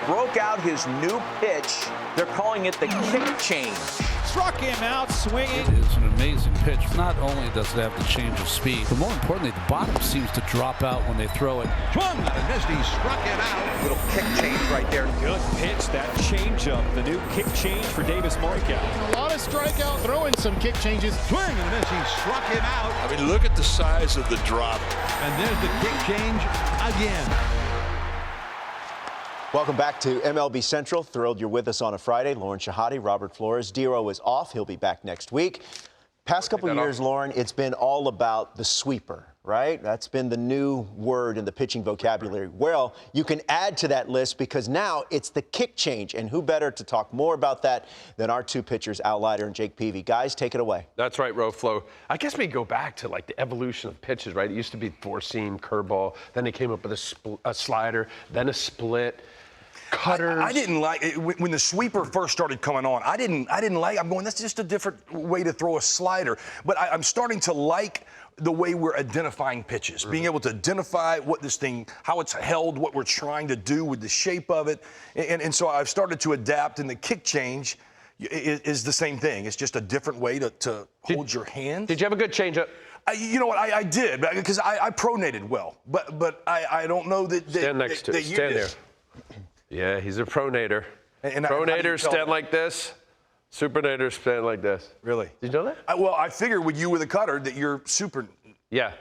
broke out his new pitch. They're calling it the kick change. Struck him out swinging. It is an amazing pitch. Not only does it have the change of speed, but more importantly, the bottom seems to drop out when they throw it. Swung and missed. He struck it out. Little kick change right there. Good pitch, that changeup. The new kick change for Davis Morikawa. A lot of strikeout, throwing some kick changes. Swing and miss. He struck him out. I mean, look at the size of the drop. And there's the kick change again. Welcome back to MLB Central. Thrilled you're with us on a Friday. Lauren Shahade, Robert Flores. Dero is off. He'll be back next week. Past couple years, Lauren, it's been all about the sweeper, right? That's been the new word in the pitching vocabulary. Well, you can add to that list because now it's the kick change. And who better to talk more about that than our two pitchers, Al Leiter and Jake Peavy. Guys, take it away. That's right, Roflo. I guess we go back to like the evolution of pitches, right? It used to be four-seam, curveball. Then they came up with a slider, then a split. Cutters. I didn't like it when the sweeper first started coming on. I didn't like. I'm going, that's just a different way to throw a slider. But I'm starting to like the way we're identifying pitches, being able to identify what this thing, how it's held, what we're trying to do with the shape of it, and so I've started to adapt. And the kick change is the same thing. It's just a different way to hold your hand. Did you have a good changeup? You know what? I did because I pronated well, but I don't know that. Stand next to it. Stand there. Yeah, he's a pronator. Pronators stand like this. Supernators stand like this. Really? Did you know that? Well, I figure with you with a cutter that you're super. Yeah.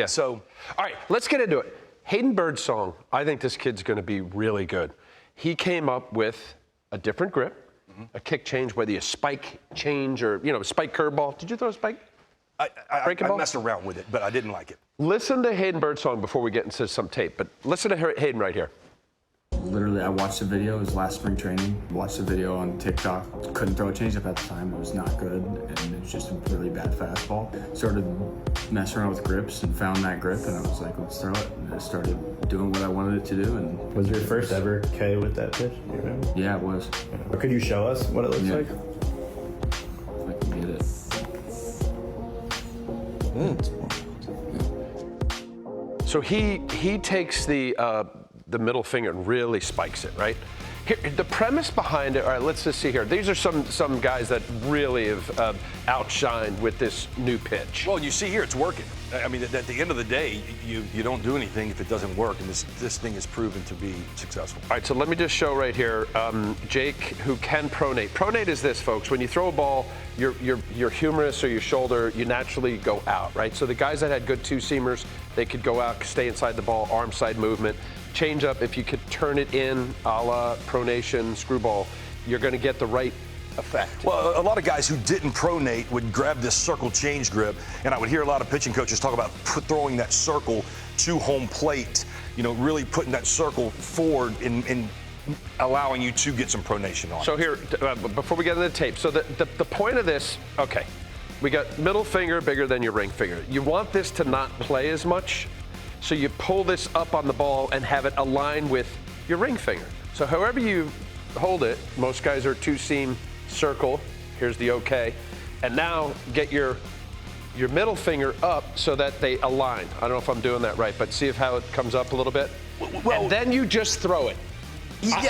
So, all right, let's get into it. Hayden Birdsong, I think this kid's going to be really good. He came up with a different grip, a kick change, whether you spike change or, spike curveball. Did you throw a spike? I messed around with it, but I didn't like it. Listen to Hayden Birdsong before we get into some tape, but listen to Hayden right here. Literally, I watched the video. It was last spring training. Watched the video on TikTok. Couldn't throw a changeup at the time. It was not good, and it was just a really bad fastball. Started messing around with grips and found that grip, and I was like, let's throw it. And I started doing what I wanted it to do. And was your first ever K with that pitch? Do you remember? Yeah, it was. Or could you show us what it looks like? I can get it. So he takes the middle finger and really spikes it, right? Here, the premise behind it, all right, let's just see here. These are some guys that really have outshined with this new pitch. Well, you see here, it's working. I mean, at the end of the day, you don't do anything if it doesn't work, and this thing is proven to be successful. All right, so let me just show right here, Jake, who can pronate. Pronate is this, folks. When you throw a ball, your humerus or your shoulder, you naturally go out, right? So the guys that had good two-seamers, they could go out, stay inside the ball, arm side movement. Change up, if you could turn it in a la pronation, screwball, you're going to get the right effect. Well, a lot of guys who didn't pronate would grab this circle change grip, and I would hear a lot of pitching coaches talk about throwing that circle to home plate, really putting that circle forward and allowing you to get some pronation on. So here, before we get into the tape, so the point of this, okay, we got middle finger bigger than your ring finger. You want this to not play as much, so you pull this up on the ball and have it align with your ring finger. So however you hold it, most guys are two-seam circle. Here's the okay. And now get your middle finger up so that they align. I don't know if I'm doing that right, but see how it comes up a little bit. Well, and then you just throw it.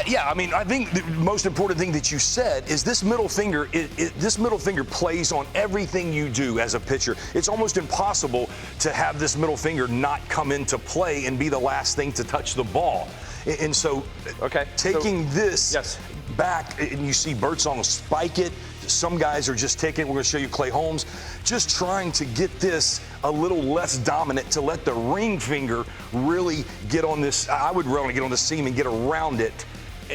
Yeah. I mean, I think the most important thing that you said is this middle finger. This middle finger plays on everything you do as a pitcher. It's almost impossible to have this middle finger not come into play and be the last thing to touch the ball. And so, taking this back, and you see Birdsong spike it. Some guys are just taking it. We're going to show you Clay Holmes, just trying to get this a little less dominant to let the ring finger really get on this. I would really get on the seam and get around it.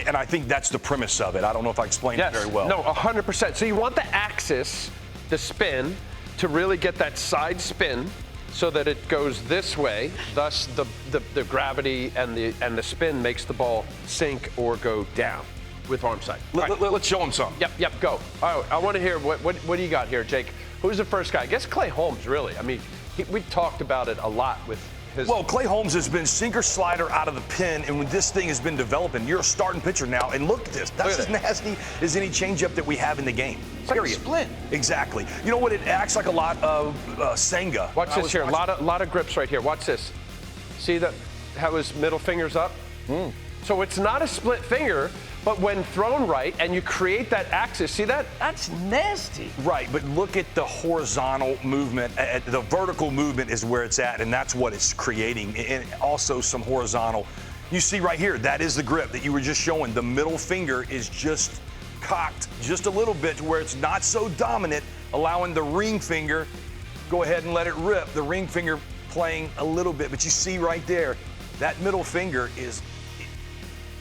And I think that's the premise of it. I don't know if I explained it very well. No, 100%. So you want the axis, the spin, to really get that side spin so that it goes this way. Thus, the gravity and the spin makes the ball sink or go down with arm side. Let's show him some. Yep, go. All right, I want to hear, what do you got here, Jake? Who's the first guy? I guess Clay Holmes, really. I mean, we talked about it a lot with his... Well, Clay Holmes has been sinker slider out of the pen, and when this thing has been developing, you're a starting pitcher now, and look at this. That's as nasty as any changeup that we have in the game. It's like a split. Exactly. You know what? It acts like a lot of Senga. Watch this here. A lot of grips right here. Watch this. See how his middle finger's up? So it's not a split finger, but when thrown right and you create that axis, see that? That's nasty. Right, but look at the horizontal movement. The vertical movement is where it's at, and that's what it's creating. And also some horizontal. You see right here, that is the grip that you were just showing. The middle finger is just cocked just a little bit to where it's not so dominant, allowing the ring finger, go ahead and let it rip. The ring finger playing a little bit, but you see right there, that middle finger is,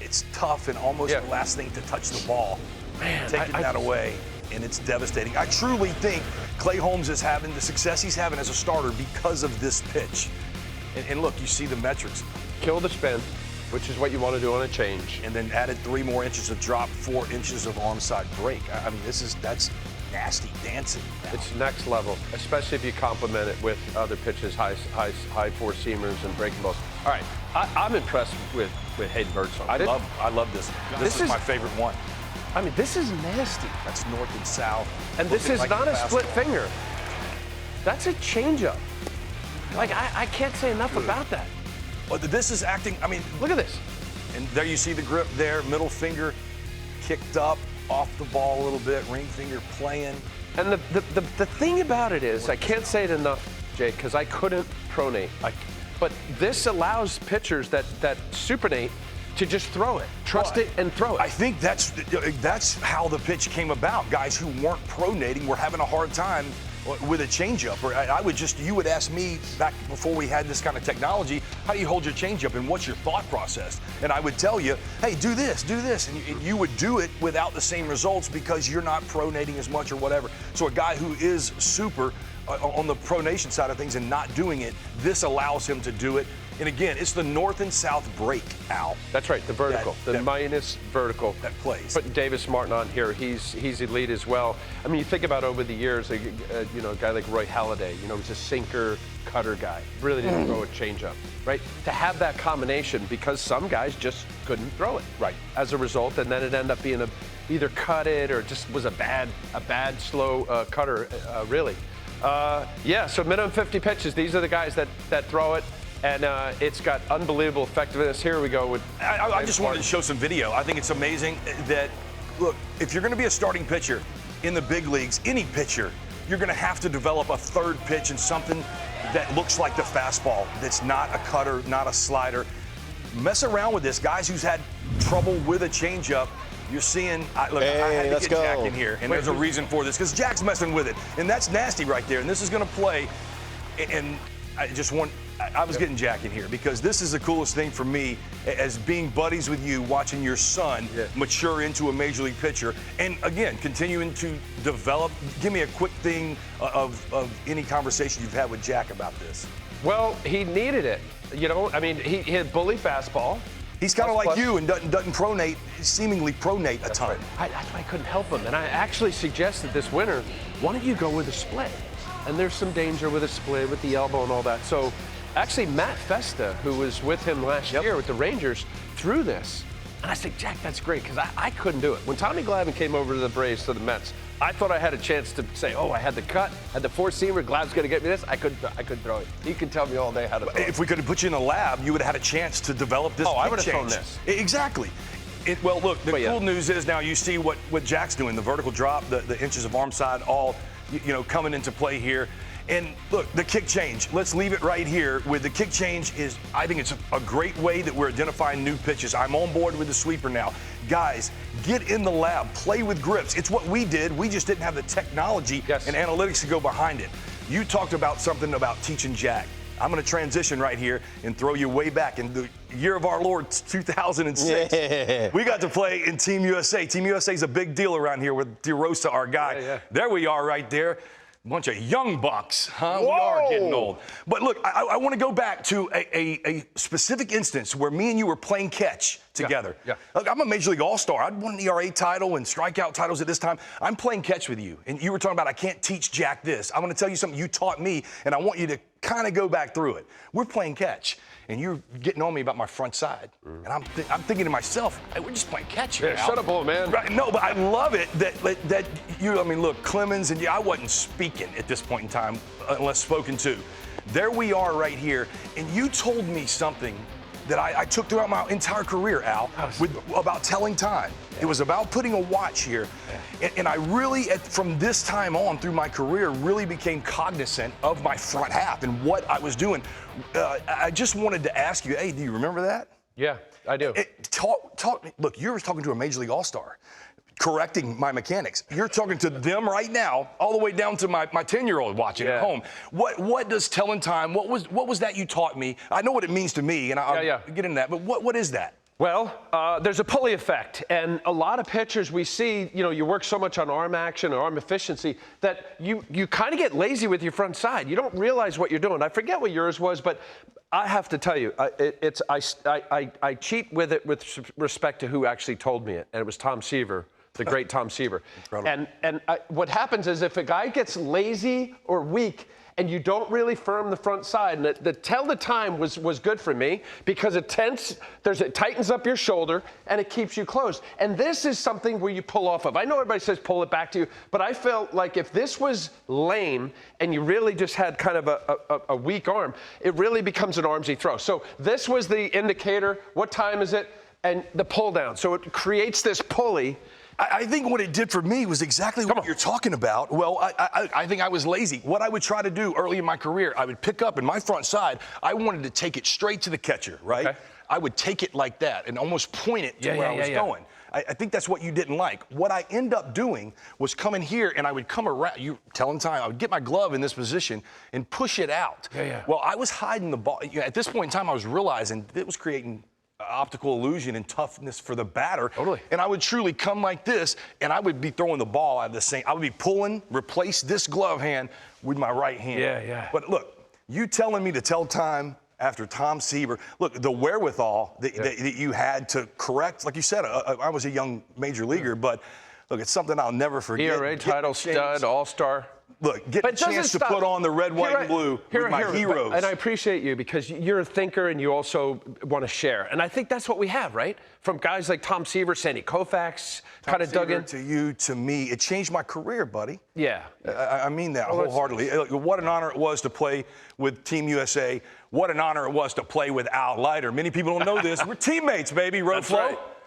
it's tough and almost the last thing to touch the ball. Man, taking that away, and it's devastating. I truly think Clay Holmes is having the success he's having as a starter because of this pitch. And look, you see the metrics. Kill the spin, which is what you want to do on a change. And then added 3 more inches of drop, 4 inches of arm side break. I mean, that's nasty dancing now. It's next level, especially if you complement it with other pitches, high four-seamers and breaking balls. All right, I'm impressed with Hayden Birdsong. I love this. This is my favorite one. I mean, this is nasty. That's north and south. And this is not a split finger. That's a changeup. Like, I can't say enough about that. But this is acting, I mean, look at this. And there you see the grip there, middle finger kicked up, off the ball a little bit, ring finger playing. And the thing about it is, I can't say it enough, Jake, because I couldn't pronate. But this allows pitchers that supinate to just throw it, trust it, and throw it. I think that's how the pitch came about. Guys who weren't pronating were having a hard time with a changeup. Or you would ask me back before we had this kind of technology, how do you hold your changeup and what's your thought process? And I would tell you, hey, do this. And you would do it without the same results because you're not pronating as much or whatever. So a guy who is super on the pronation side of things and not doing it, this allows him to do it. And again, it's the north and south break, Al. That's right, the vertical, the minus vertical. That plays. Putting Davis Martin on here, he's elite as well. I mean, you think about over the years, a guy like Roy Halladay, he's a sinker, cutter guy. Really didn't throw a changeup, right? To have that combination, because some guys just couldn't throw it, right? As a result, and then it ended up being either cut it or just was a bad slow cutter, really. So minimum 50 pitches. These are the guys that throw it. And it's got unbelievable effectiveness. Here we go. I just wanted to show some video. I think it's amazing that, look, if you're going to be a starting pitcher in the big leagues, any pitcher, you're going to have to develop a third pitch and something that looks like the fastball, that's not a cutter, not a slider. Mess around with this. Guys who's had trouble with a changeup, you're seeing, I had to get Jack in here, and there's a reason for this, because Jack's messing with it, and that's nasty right there, and this is going to play, and I was getting Jack in here because this is the coolest thing for me as being buddies with you, watching your son mature into a major league pitcher, and again, continuing to develop. Give me a quick thing of any conversation you've had with Jack about this. Well, he needed it. I mean, he had bully fastball. He's kind of like you and doesn't pronate, seemingly pronate a ton. Right. That's why I couldn't help him. And I actually suggested this winter, why don't you go with a split? And there's some danger with a split, with the elbow and all that. So actually, Matt Festa, who was with him last year with the Rangers, threw this. And I said, Jack, that's great, because I couldn't do it. When Tommy Glavine came over to the Braves, to the Mets, I thought I had a chance to say, I had the cut, had the four-seamer, Glav's going to get me this. I couldn't throw it. He could tell me all day how to throw it. If we could have put you in a lab, you would have had a chance to develop this. I would have thrown this. Exactly. Well, look, the cool news is now you see what Jack's doing, the vertical drop, the inches of arm side, all coming into play here. And look, the kick change, let's leave it right here with the kick change. I think it's a great way that we're identifying new pitches. I'm on board with the sweeper now. Guys, get in the lab, play with grips. It's what we did. We just didn't have the technology and analytics to go behind it. You talked about something about teaching Jack. I'm going to transition right here and throw you way back in the year of our Lord 2006. Yeah. We got to play in Team USA. Team USA is a big deal around here with DeRosa, our guy. Yeah. There we are right there. Bunch of young bucks, huh? Whoa. We are getting old. But look, I want to go back to a specific instance where me and you were playing catch together. Yeah. Look, I'm a Major League All-Star. I'd won an ERA title and strikeout titles at this time. I'm playing catch with you, and you were talking about I can't teach Jack this. I want to tell you something you taught me, and I want you to kind of go back through it. We're playing catch, and you're getting on me about my front side. And I'm thinking to myself, hey, we're just playing catch here. Yeah, shut up, old man. Right, no, but I love it that you, look, Clemens, and I wasn't speaking at this point in time unless spoken to. There we are right here, and you told me something that I took throughout my entire career, Al, about telling time. It was about putting a watch here. And I really, from this time on through my career, really became cognizant of my front half and what I was doing. I just wanted to ask you, hey, do you remember that? Yeah, I do. Look, you were talking to a Major League All-Star, correcting my mechanics. You're talking to them right now, all the way down to my 10-year-old watching at home. What does telling time? What was that you taught me? I know what it means to me, and I'll get into that. But what is that? Well, there's a pulley effect, and a lot of pitchers we see, you work so much on arm action or arm efficiency that you kind of get lazy with your front side. You don't realize what you're doing. I forget what yours was, but I have to tell you, I cheat with it with respect to who actually told me it, and it was Tom Seaver, the great Tom Seaver. Incredible. And what happens is if a guy gets lazy or weak, and you don't really firm the front side. And the tell the time was good for me because it tightens up your shoulder and it keeps you closed. And this is something where you pull off of. I know everybody says pull it back to you, but I felt like if this was lame and you really just had kind of a weak arm, it really becomes an armsy throw. So this was the indicator. What time is it? And the pull down. So it creates this pulley. I think what it did for me was exactly what you're talking about. Well, I think I was lazy. What I would try to do early in my career, I would pick up in my front side. I wanted to take it straight to the catcher, right? Okay. I would take it like that and almost point it to where I was going. I think that's what you didn't like. What I end up doing was coming here and I would come around, you telling time, I would get my glove in this position and push it out. Well, I was hiding the ball. At this point in time, I was realizing it was creating optical illusion and toughness for the batter. Totally. And I would truly come like this, and I would be throwing the ball out of the same. I would be pulling, replace this glove hand with my right hand. But look, you telling me to tell time after Tom Seaver, look, the wherewithal that you had to correct, like you said, I was a young major leaguer, but look, it's something I'll never forget. ERA title stud, all-star. Look, get a chance to put on the red, white, and blue with my heroes. And I appreciate you because you're a thinker and you also want to share. And I think that's what we have, right? From guys like Tom Seaver, Sandy Koufax, kind of dug in. To you, to me, it changed my career, buddy. Yeah. I mean that wholeheartedly. What an honor it was to play with Team USA. What an honor it was to play with Al Leiter. Many people don't know this. We're teammates, baby, Road Flow. Right.